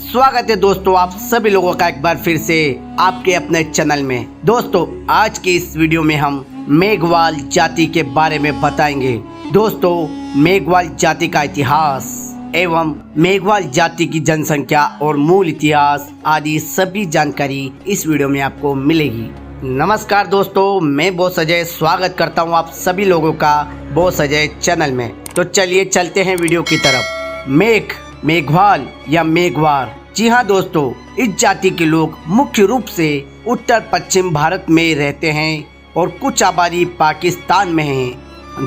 स्वागत है दोस्तों आप सभी लोगों का एक बार फिर से आपके अपने चैनल में। दोस्तों आज के इस वीडियो में हम मेघवाल जाति के बारे में बताएंगे। दोस्तों मेघवाल जाति का इतिहास एवं मेघवाल जाति की जनसंख्या और मूल इतिहास आदि सभी जानकारी इस वीडियो में आपको मिलेगी। नमस्कार दोस्तों, मैं बोस अजय स्वागत करता हूं आप सभी लोगों का बोस अजय चैनल में। तो चलिए चलते हैं वीडियो की तरफ। मेघवाल या मेघवार, जी हाँ दोस्तों, इस जाति के लोग मुख्य रूप से उत्तर पश्चिम भारत में रहते हैं और कुछ आबादी पाकिस्तान में है।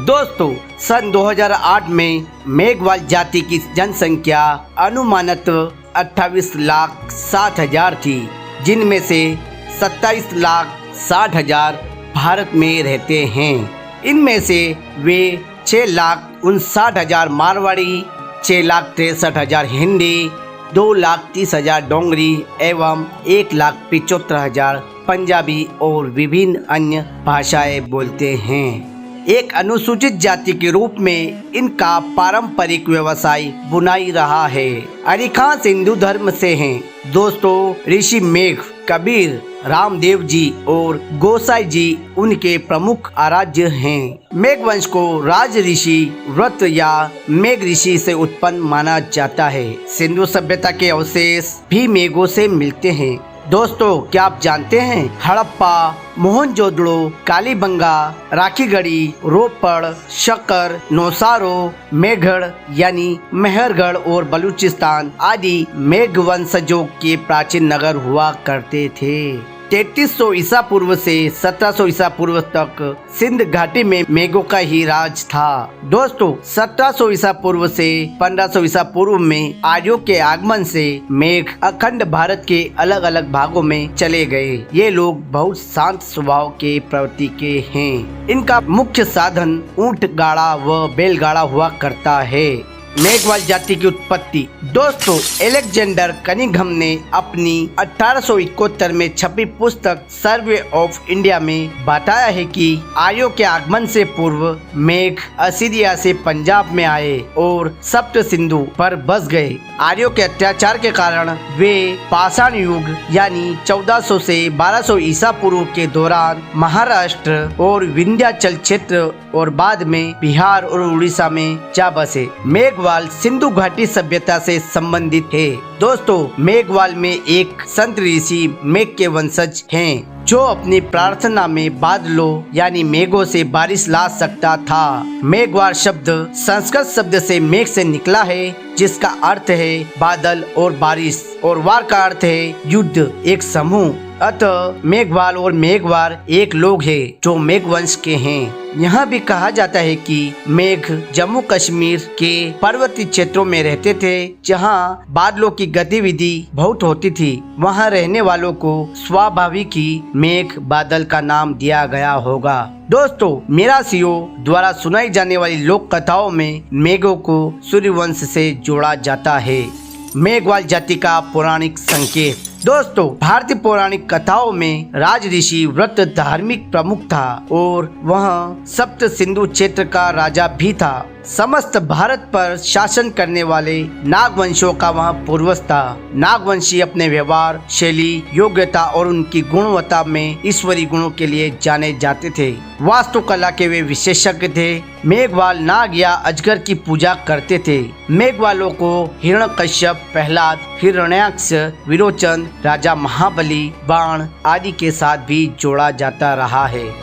दोस्तों सन 2008 में मेघवाल जाति की जनसंख्या अनुमानित 28,60,000 थी, जिनमें से 27,60,000 भारत में रहते हैं। इनमें से वे 6,59,000 मारवाड़ी, 6,63,000 हिंदी, 2,30,000 डोंगरी एवं 1,75,000 पंजाबी और विभिन्न अन्य भाषाएं बोलते हैं। एक अनुसूचित जाति के रूप में इनका पारंपरिक व्यवसाय बुनाई रहा है। अधिकांश हिंदू धर्म से हैं। दोस्तों ऋषि मेघ, कबीर, रामदेव जी और गोसाई जी उनके प्रमुख आराध्य हैं। मेघ वंश को राज ऋषि व्रत या मेघ ऋषि से उत्पन्न माना जाता है। सिंधु सभ्यता के अवशेष भी मेघों से मिलते हैं। दोस्तों क्या आप जानते हैं हड़प्पा, मोहनजोदड़ो, कालीबंगा, राखीगढ़ी, रोपड़, शक्कर, नौसारो, मेघड़ यानी मेहरगढ़ और बलूचिस्तान आदि मेघ वंशजों के प्राचीन नगर हुआ करते थे। 3300 ईसा पूर्व से 1700 ईसा पूर्व तक सिंध घाटी में मेघों का ही राज था। दोस्तों 1700 ईसा पूर्व से 1500 ईसा पूर्व में आर्यों के आगमन से मेघ अखंड भारत के अलग अलग भागों में चले गए। ये लोग बहुत शांत स्वभाव के प्रवृत्ति के हैं। इनका मुख्य साधन ऊंट गाड़ा व बैलगाड़ा हुआ करता है। मेघवाल जाति की उत्पत्ति। दोस्तों एलेक्जेंडर कनिंघम ने अपनी 1871 में छपी पुस्तक सर्वे ऑफ इंडिया में बताया है कि आर्यों के आगमन से पूर्व मेघ असीरिया से पंजाब में आए और सप्त सिंधु पर बस गए। आर्यों के अत्याचार के कारण वे पाषाण युग यानी 1400 से 1200 ईसा पूर्व के दौरान महाराष्ट्र और विंध्याचल क्षेत्र और बाद में बिहार और उड़ीसा में जा बसे। मेघवाल सिंधु घाटी सभ्यता से संबंधित है। दोस्तों मेघवाल में एक संत ऋषि मेघ के वंशज हैं, जो अपनी प्रार्थना में बादलों यानी मेघों से बारिश ला सकता था। मेघवार शब्द संस्कृत शब्द से मेघ से निकला है, जिसका अर्थ है बादल और बारिश, और वार का अर्थ है युद्ध, एक समूह। अतः मेघवाल और मेघवार एक लोग हैं जो मेघ वंश के हैं। यहाँ भी कहा जाता है कि मेघ जम्मू कश्मीर के पर्वतीय क्षेत्रों में रहते थे, जहाँ बादलों की गतिविधि बहुत होती थी। वहाँ रहने वालों को स्वाभाविक ही मेघ बादल का नाम दिया गया होगा। दोस्तों मेरासियों द्वारा सुनाई जाने वाली लोक कथाओं में मेघों को सूर्यवंश से जोड़ा जाता है। मेघवाल जाति का पौराणिक संकेत। दोस्तों भारतीय पौराणिक कथाओं में राज ऋषि व्रत धार्मिक प्रमुख था और वह सप्त सिंधु क्षेत्र का राजा भी था। समस्त भारत पर शासन करने वाले नागवंशियों का वह पूर्वज था। नागवंशी अपने व्यवहार, शैली, योग्यता और उनकी गुणवत्ता में ईश्वरीय गुणों के लिए जाने जाते थे। वास्तुकला के वे विशेषज्ञ थे। मेघवाल नाग या अजगर की पूजा करते थे। मेघवालों को हिरण्यकश्यप, प्रहलाद, हिरण्याक्ष, विरोचन, राजा महाबली, बाण आदि के साथ भी जोड़ा जाता रहा है।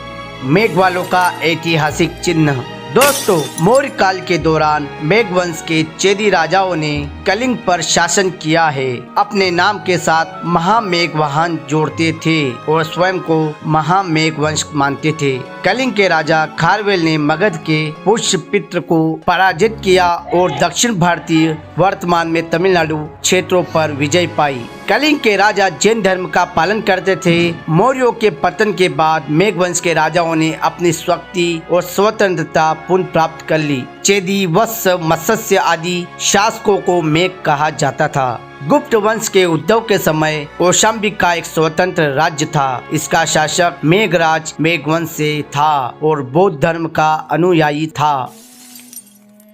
मेघवालों का ऐतिहासिक चिन्ह। दोस्तों मौर्य काल के दौरान मेघवंश के चेदी राजाओं ने कलिंग पर शासन किया है। अपने नाम के साथ महामेघवाहन जोड़ते थे और स्वयं को महामेघवंश मानते थे। कलिंग के राजा खारवेल ने मगध के पुष्यपित्र को पराजित किया और दक्षिण भारतीय वर्तमान में तमिलनाडु क्षेत्रों पर विजय पाई। कलिंग के राजा जैन धर्म का पालन करते थे। मौर्यों के पतन के बाद मेघवंश के राजाओं ने अपनी शक्ति और स्वतंत्रता पुनः प्राप्त कर ली। चेदी, वत्स, मत्स्य आदि शासकों को मेघ कहा जाता था। गुप्त वंश के उद्भव के समय कौशाम्बी का एक स्वतंत्र राज्य था। इसका शासक मेघराज मेघवंश से था और बौद्ध धर्म का अनुयायी था।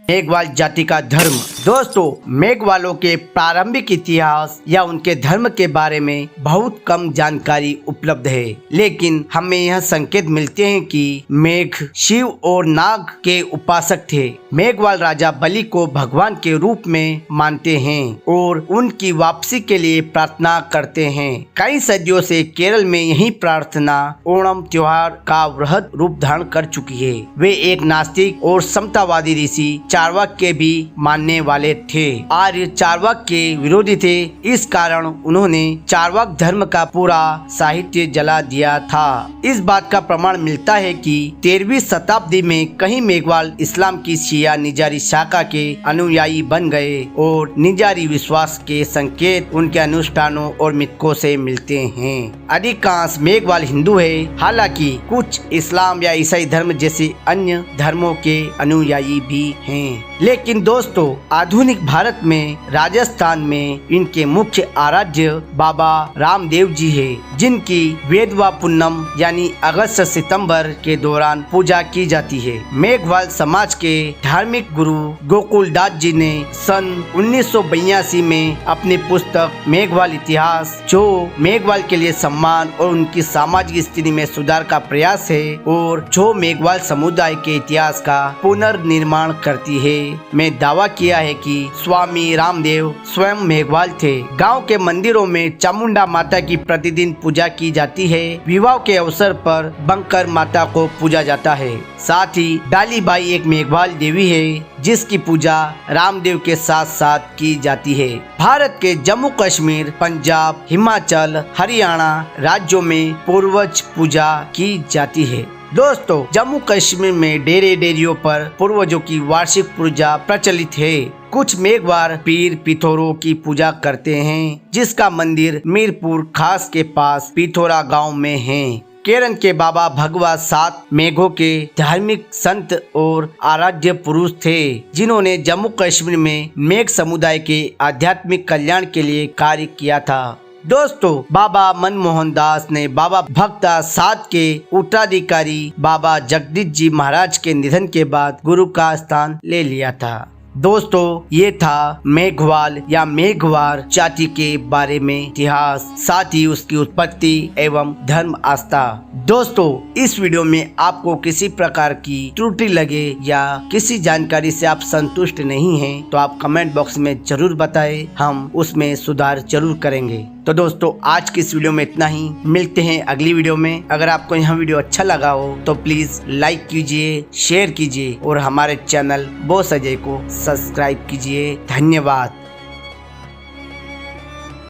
मेघवाल जाति का धर्म। दोस्तों, मेघवालों के प्रारंभिक इतिहास या उनके धर्म के बारे में बहुत कम जानकारी उपलब्ध है, लेकिन हमें यह संकेत मिलते हैं कि मेघ शिव और नाग के उपासक थे। मेघवाल राजा बलि को भगवान के रूप में मानते हैं और उनकी वापसी के लिए प्रार्थना करते हैं। कई सदियों से केरल में यही प्रार्थना ओणम त्योहार का वृहद रूप धारण कर चुकी है। वे एक नास्तिक और समतावादी ऋषि चार्वाक के भी मानने वाले थे। आर्य चार्वाक के विरोधी थे, इस कारण उन्होंने चार्वाक धर्म का पूरा साहित्य जला दिया था। इस बात का प्रमाण मिलता है कि 13वीं शताब्दी में कई मेघवाल इस्लाम की शिया निजारी शाखा के अनुयायी बन गए और निजारी विश्वास के संकेत उनके अनुष्ठानों और मिथकों से मिलते हैं। अधिकांश मेघवाल हिंदू है, हालांकि कुछ इस्लाम या ईसाई धर्म जैसे अन्य धर्मों के अनुयायी भी हैं। लेकिन दोस्तों, आधुनिक भारत में राजस्थान में इनके मुख्य आराध्य बाबा रामदेव जी है, जिनकी वेदवा पूनम यानी अगस्त सितंबर के दौरान पूजा की जाती है। मेघवाल समाज के धार्मिक गुरु गोकुलदास जी ने सन 1982 में अपनी पुस्तक मेघवाल इतिहास, जो मेघवाल के लिए सम्मान और उनकी सामाजिक स्थिति में सुधार का प्रयास है और जो मेघवाल समुदाय के इतिहास का पुनर्निर्माण करती है, में दावा किया है कि स्वामी रामदेव स्वयं मेघवाल थे। गांव के मंदिरों में चामुंडा माता की प्रतिदिन पूजा की जाती है। विवाह के अवसर पर बंकर माता को पूजा जाता है। साथ ही डालीबाई एक मेघवाल देवी है, जिसकी पूजा रामदेव के साथ साथ की जाती है। भारत के जम्मू कश्मीर, पंजाब, हिमाचल, हरियाणा राज्यों में पूर्वज पूजा की जाती है। दोस्तों, जम्मू कश्मीर में डेरियों पर पूर्वजों की वार्षिक पूजा प्रचलित है। कुछ मेघवाल पीर पिथौरों की पूजा करते हैं, जिसका मंदिर मीरपुर खास के पास पिथौरा गांव में है। केरल के बाबा भगवा 7 मेघों के धार्मिक संत और आराध्य पुरुष थे, जिन्होंने जम्मू कश्मीर में मेघ समुदाय के आध्यात्मिक कल्याण के लिए कार्य किया था। दोस्तों, बाबा मनमोहन दास ने बाबा भक्ता 7 के उत्तराधिकारी बाबा जगदीश जी महाराज के निधन के बाद गुरु का स्थान ले लिया था। दोस्तों, ये था मेघवाल या मेघवार जाति के बारे में इतिहास, साथ ही उसकी उत्पत्ति एवं धर्म आस्था। दोस्तों, इस वीडियो में आपको किसी प्रकार की त्रुटि लगे या किसी जानकारी से आप संतुष्ट नहीं हैं, तो आप कमेंट बॉक्स में जरूर बताएं, हम उसमें सुधार जरूर करेंगे। तो दोस्तों, आज की इस वीडियो में इतना ही। मिलते हैं अगली वीडियो में। अगर आपको यह वीडियो अच्छा लगा हो तो प्लीज लाइक कीजिए, शेयर कीजिए और हमारे चैनल बोस अजय को सब्सक्राइब कीजिए। धन्यवाद।